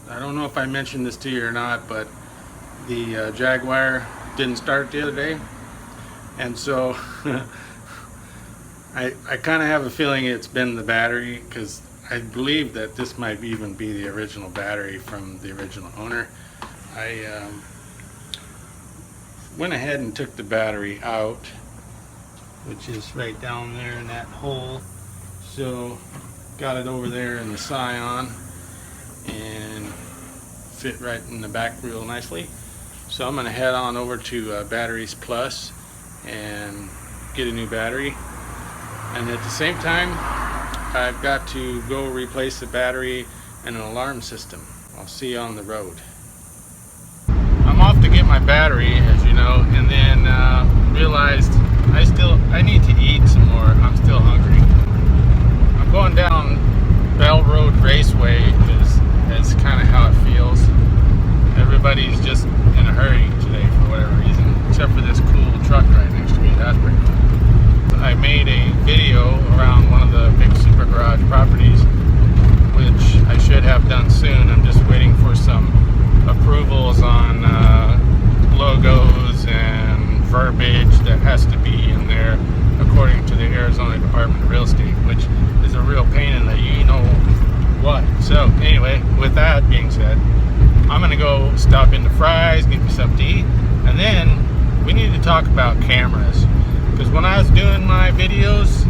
I don't know if I mentioned this to you or not, but the Jaguar didn't start the other day, and so I kind of have a feeling it's been the battery, because I believe that this might even be the original battery from the original owner. I went ahead and took the battery out, which is right down there in that hole. So got it over there in the Scion and fit right in the back real nicely. So I'm going to head on over to Batteries Plus and get a new battery, and at the same time I've got to go replace the battery and an alarm system. I'll see you on the road. I'm off to get my battery, as you know, and then realized I need to eat some more. I'm still hungry. I'm going down Bell Road Raceway because that's kind of how it feels. Everybody's just in a hurry today for whatever reason, except for this cool truck right next to me. That's pretty cool. I made a video around one of the big super garage properties, which I should have done soon. I'm just waiting for some approvals on logos and verbiage that has to be in there according to the Arizona Department of Real Estate, which is a real pain in the you know what. So anyway, with that being said, I'm gonna go stop into Fry's, get me something to eat, and then we need to talk about cameras, because when I was doing my videos,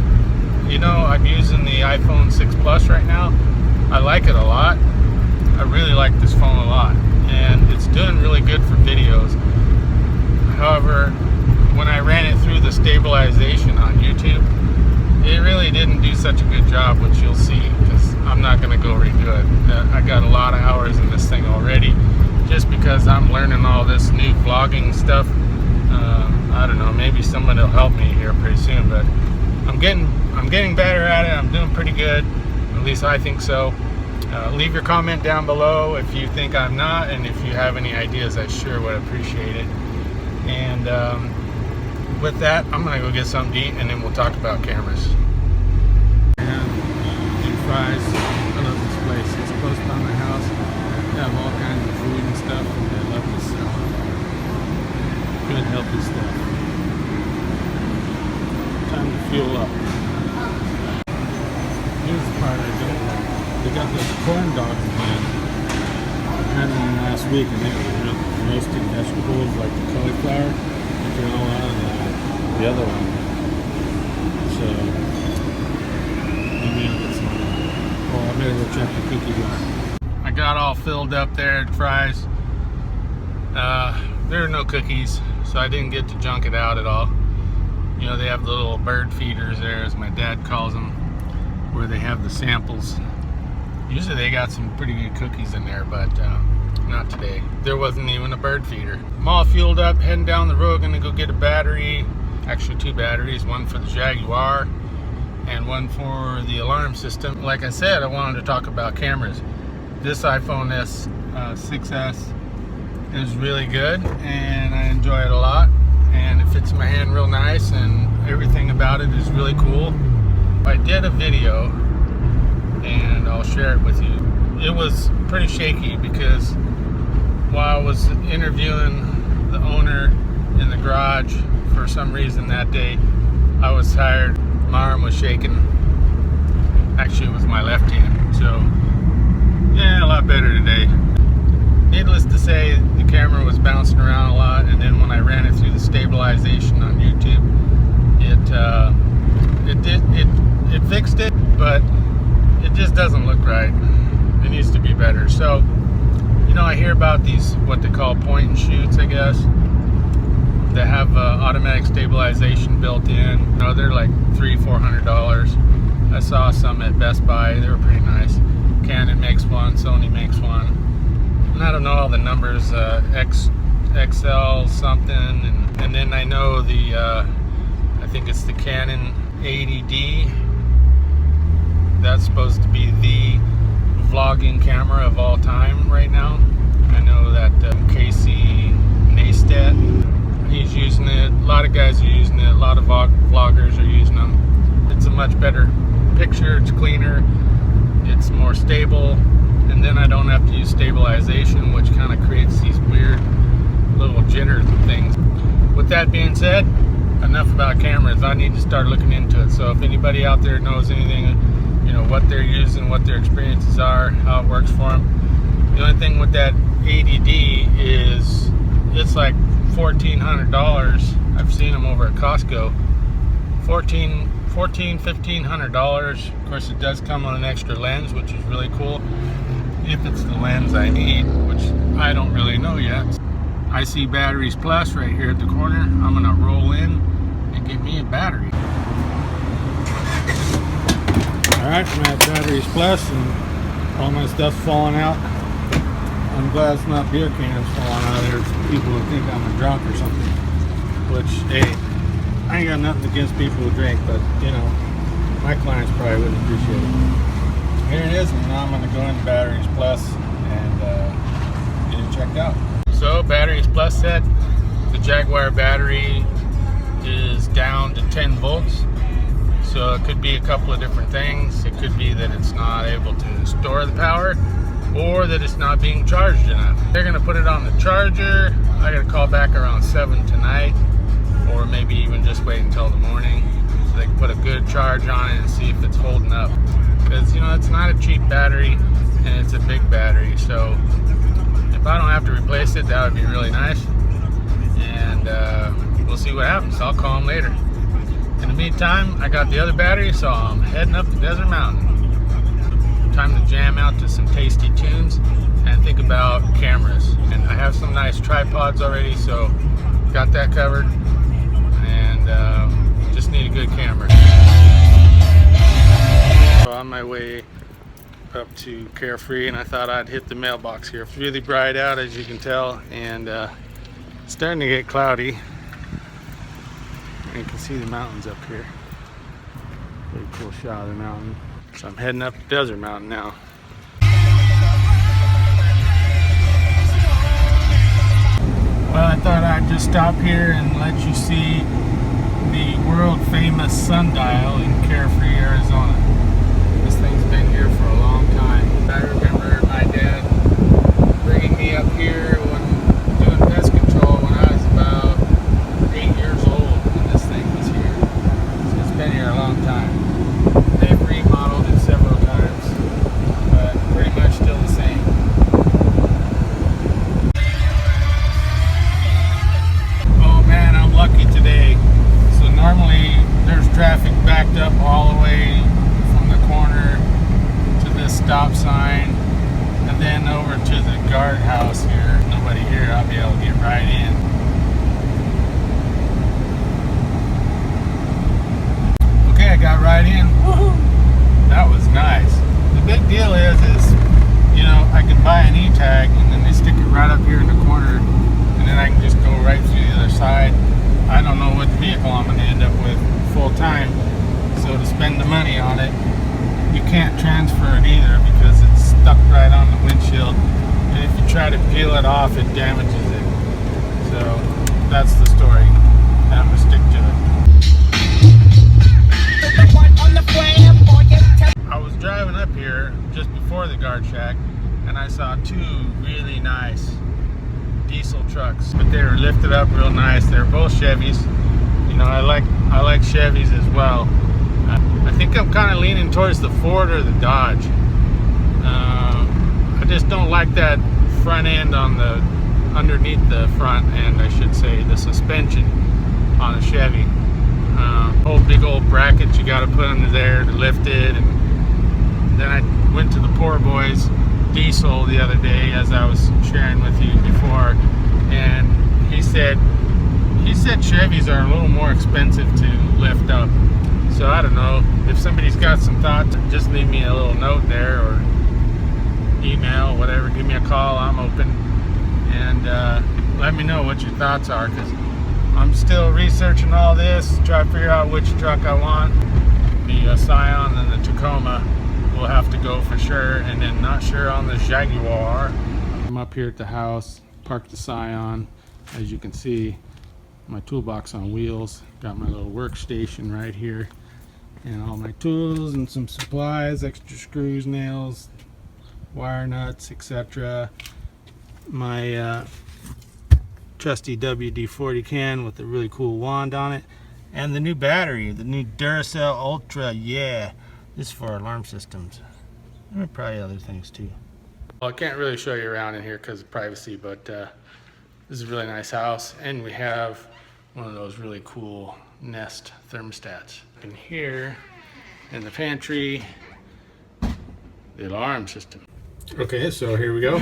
you know, I'm using the iPhone 6 Plus right now. I like it a lot. I really like this phone a lot, and it's doing really good for videos. However, when I ran it through the stabilization on YouTube, it really didn't do such a good job, which you'll see, because I'm not going to go redo it. I got a lot of hours in this thing already, just because I'm learning all this new vlogging stuff. I don't know, maybe someone will help me here pretty soon, but I'm getting better at it. I'm doing pretty good, at least I think so. Leave your comment down below if you think I'm not, and if you have any ideas, I sure would appreciate it. And with that, I'm gonna go get something to eat, and then we'll talk about cameras. And Fry's, I love this place. It's close by my house. They have all kinds of food and stuff, and they love to sell good, healthy stuff. Time to fuel up. Here's the part I don't like. They got those corn dogs again. I had them last week, and they were roasted vegetables like the cauliflower, but they're all out of the other one. So maybe I'll get some more. Oh, I better go check the cookie jar. I got all filled up there at Fry's. There are no cookies, so I didn't get to junk it out at all. You know, they have the little bird feeders there, as my dad calls them, where they have the samples. Usually they got some pretty good cookies in there, but not today. There wasn't even a bird feeder. I'm all fueled up, heading down the road, gonna go get a battery. Actually, two batteries, one for the Jaguar and one for the alarm system. Like I said, I wanted to talk about cameras. This iPhone 6S is really good, and I enjoy it a lot, and it fits my hand real nice, and everything about it is really cool. I did a video, and I'll share it with you. It was pretty shaky because while I was interviewing the owner in the garage, for some reason that day, I was tired. My arm was shaking. Actually, it was my left hand. So, yeah, a lot better today. Needless to say, the camera was bouncing around a lot, and then when I ran it through the stabilization on YouTube, it fixed it, but it just doesn't look right. It needs to be better. So, you know, I hear about these, what they call point and shoots, I guess, that have automatic stabilization built in. You know, they're like $300-400. I saw some at Best Buy. They were pretty nice. Canon makes one, Sony makes one, and I don't know all the numbers, XL something, and then I know the I think it's the Canon 80D. That's supposed to be the vlogging camera of all time right now. I know that Casey Neistat, he's using it. A lot of guys are using it. A lot of vloggers are using them. It's a much better picture. It's cleaner. It's more stable. And then I don't have to use stabilization stabilization, which kind of creates these weird little jitter things. With that being said, enough about cameras. I need to start looking into it. So if anybody out there knows anything, you know, what they're using, what their experiences are, how it works for them. The only thing with that ADD is it's like $1,400. I've seen them over at Costco. $1,500. Of course, it does come on an extra lens, which is really cool. If it's the lens I need, which I don't really know yet. I see Batteries Plus right here at the corner. I'm gonna roll in and get me a battery. Alright, I'm at Batteries Plus and all my stuff's falling out. I'm glad it's not beer cans falling out. There's people who think I'm a drunk or something. Which, hey, I ain't got nothing against people who drink, but you know, my clients probably wouldn't appreciate it. Here it is, and now I'm gonna go into Batteries Plus and get it checked out. So Batteries Plus said the Jaguar battery is down to 10 volts. So it could be a couple of different things. It could be that it's not able to store the power, or that it's not being charged enough. They're gonna put it on the charger. I gotta call back around 7 tonight, or maybe even just wait until the morning so they can put a good charge on it and see if it's holding up. Because, you know, it's not a cheap battery and it's a big battery. So if I don't have to replace it, that would be really nice. And we'll see what happens. I'll call them later. In the meantime, I got the other battery, so I'm heading up the desert mountain. Time to jam out to some tasty tunes and think about cameras. And I have some nice tripods already, so got that covered. And just need a good camera. So on my way up to Carefree, and I thought I'd hit the mailbox here. It's really bright out, as you can tell, and it's starting to get cloudy. And you can see the mountains up here. Pretty cool shot of the mountain. So I'm heading up the desert mountain now. Well, I thought I'd just stop here and let you see the world famous sundial in Carefree, Arizona. This thing's been here for a long time. I remember my dad bringing me up here when doing pest control when I was about 8 years old when this thing was here. So it's been here a long time. They've remodeled it several times, but pretty much still the same. Oh man, I'm lucky today. So normally there's traffic backed up all the way from the corner to this stop sign and then over to the guardhouse here. Nobody here, I'll be able to get right in. Okay, I got right in. Woohoo! That was nice. The big deal is you know, I can buy an e-tag and then they stick it right up here in the corner and then I can just go right through the other side. I don't know what vehicle I'm going to end up with full time, so to spend the money on it, you can't transfer it either because it's stuck right on the windshield, and if you try to peel it off, it damages it. So that's the story. I'm going to stick to it. I was driving up here just before the guard shack and I saw two really nice diesel trucks, but they were lifted up real nice. They're both Chevys. You know, I like Chevys as well. I think I'm kind of leaning towards the Ford or the Dodge. I just don't like that front end on the underneath the front end, I should say, the suspension on a Chevy. Whole big old brackets you got to put under there to lift it. And then I went to the Poor Boys diesel the other day, as I was sharing with you before, and he said Chevys are a little more expensive to lift up. So I don't know, if somebody's got some thoughts, just leave me a little note there or email, whatever, give me a call, I'm open, and let me know what your thoughts are, because I'm still researching all this, try to figure out which truck I want. The Scion and the Tacoma will have to go for sure, and then not sure on the Jaguar. I'm up here at the house, parked the Scion. As you can see, my toolbox on wheels, got my little workstation right here, and all my tools and some supplies, extra screws, nails, wire nuts, etc. my trusty WD-40 can with a really cool wand on it, and the new battery, the new Duracell Ultra. Yeah, this is for alarm systems. There are probably other things too. Well, I can't really show you around in here because of privacy, but this is a really nice house, and we have one of those really cool Nest thermostats. In here, in the pantry, the alarm system. Okay, so here we go.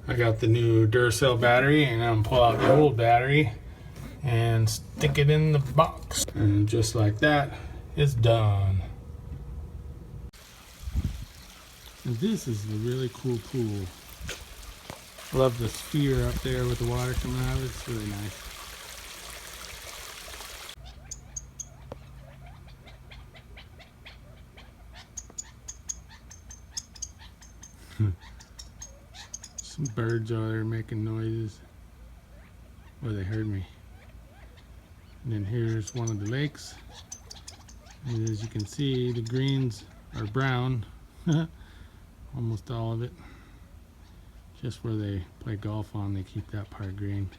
I got the new Duracell battery, and I'm gonna pull out the old battery and stick it in the box. And just like that, it's done. And this is a really cool pool. I love the sphere up there with the water coming out of it. It's really nice. Some birds over there making noises. Well, they heard me. And then here's one of the lakes. And as you can see, the greens are brown. Almost all of it. Just where they play golf on, they keep that part green.